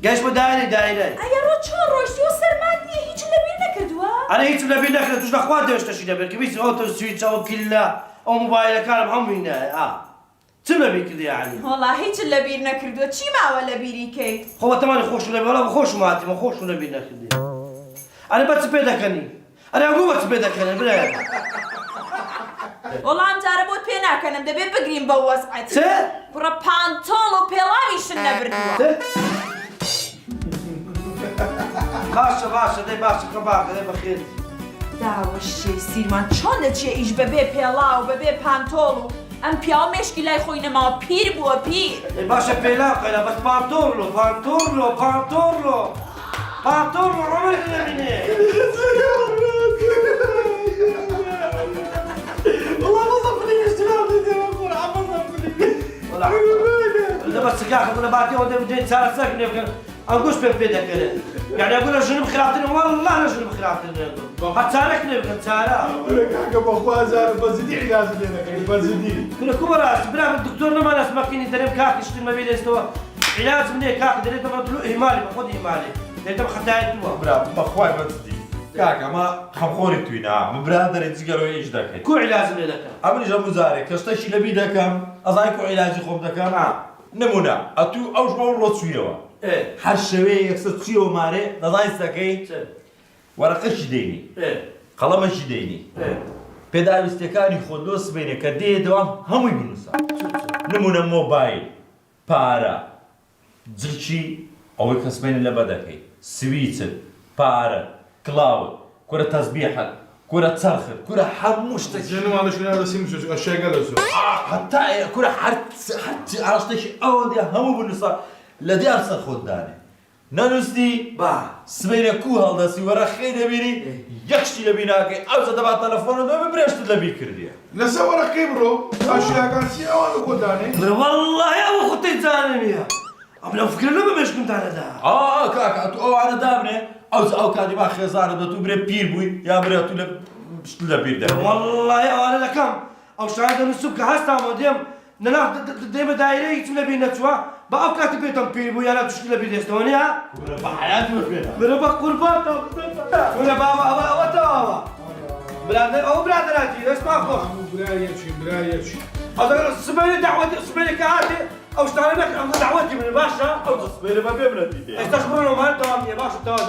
گەشت بۆ دایرەی ئەگەڕۆ چۆن ڕۆیشتی و سەرمادیە هیچ لەبیر نەکردووە؟ ئەرە هیچ لەبیر نەکرێت توش نەخوا دێشتەشی دەبێت کە بیست ئۆتۆ سویچ ئەو پیلە ئەو مۆبایلەکانم هەمووی نایە چ لەبیر کردی یعنی؟ وەڵا هیچ لەبیر نەکردووە چی ماوە لەبیری کەیت؟ خۆ تەمانی خۆش لەبیر وەڵام خۆشم هاتیمە خۆش لەبیر نەکردی ئەرە بە چ پێ دەکەنی؟ ئەرە ئەگوو بە چ پێ دەکەنی برایە وەڵام جارە بۆت پێ ناکەنم دەبێت بگرین بە وەزعەت چ؟ بڕە پانتۆڵ و پێڵاویشن نەبردووە باشە باشە دەی باشە کە باکە دەی بەخێر داوەشێ سیرمان چۆن دەچێ ئیش بەبێ پێڵاو بەبێ پانتۆڵ و ئەم پیاو مێشکی لای خۆی نەماوە پیر بووە پیر باشە پێلا بکەیە بەس پانتۆڕلۆ ڕۆمەرێک نەبینێ دەبە سگاکە بڵە باتیەوە دەبدەین چارەسەر نێبکەن ئەنگوش پێ دەکەنێت یعنی ئەگوو لە ژنم خراپترن وەڵڵا لە ژنم خراپترن هەر چارەک نێبکەن چارە کاکە بەخوازار بەزدی عیلاج لێ دەکەی بەزدی کورە کوبەڕاست برا من دکتۆر نەمان ئەسمەکەنی دەرێم کاکی شتن مەبێ دەستەوە عیلاج منێ کاکە دەرێتەوە دلو ئیمالی بە خۆدی ئیمالی دەرێتەوە خەتایەتوە برا بەخوای بەزدی کاکە ئەمە خەمخۆری توینە من برا دەرێت جگەرەوەی ئیش دەکەیت کو عیلاجم لێ دەکەم ئەمنیش هەموو زارێک کە شتێکی لەبی دەکەم ئەزای کۆ عیلاجی خۆم دەکەم نمونە ئەتوو ئەو ژمە ڕۆچوویەوە هەر شەوەیە یەکسەر چیەوە مارێ دەزای دەکەی وەرەقەشی دەینی قەڵەمەشی دەینی پێداویستەکانی خۆندۆ سبێنێ کە دێ دەوام هەمووی بنووسە نمونە مۆبایل پارە جلچی ئەوەی کە سبێنە لەبە دەکەی سویچت پارە کڵاوت کورە تەزبیحت کورە چەرخت کورە هەموو شتێک ژێنمانشکنا دەسیم ئەشێگە لە زۆر هەتا کورە هەر ئاشتێکی ئەوە دێ هەموو بنووسە لە دیار سەر خۆت دانێ نەنووستی با سبەینە کوو هەڵدەسی وەرە خێ دەبینی یەکشتی لەبی ناکەی ئەوجە دەبات تەلەفۆنە دۆ ببرێشتت لەبی کردیە لەسەر وەرەقەی بڕۆ ئاشیاکان چی ئەوان لە خۆدانێ وەڵڵاهی ئەوە خۆتەی جانەیە ئەم لەو فکر لە بەبێشکمتانەدا کاکە تو ئەوانە دابنێ ئەو کاتی با خێزانە دە تو برێ پیر بووی یا برێ تو لە بیر دەبێ وەڵڵاهی ئەوانە دەکەم ئەو شایە دەنووسم کە هەستامەوە دێم نەنا دێمە دایرەی هیچم لەبیر نەچووە بە ئەو کاتی پێتم پیر بوو یانە توشتی لەبیر دێستەوە نییە بە حەیات وەرگێنە برە بە قوربانتەوە برە بابا ئەوە تەواوە ئەو برادەراتی دەستما خۆش برایەکی سبەینە داوەتی سبەینەکە هاتێ ئەو شتانە نەکرد ئەمە داوەتی من باشە ئەو سبەینە بە بێ بنەتی ئێستاش بڕۆنەوەمان تەواو نییە باشە تەوا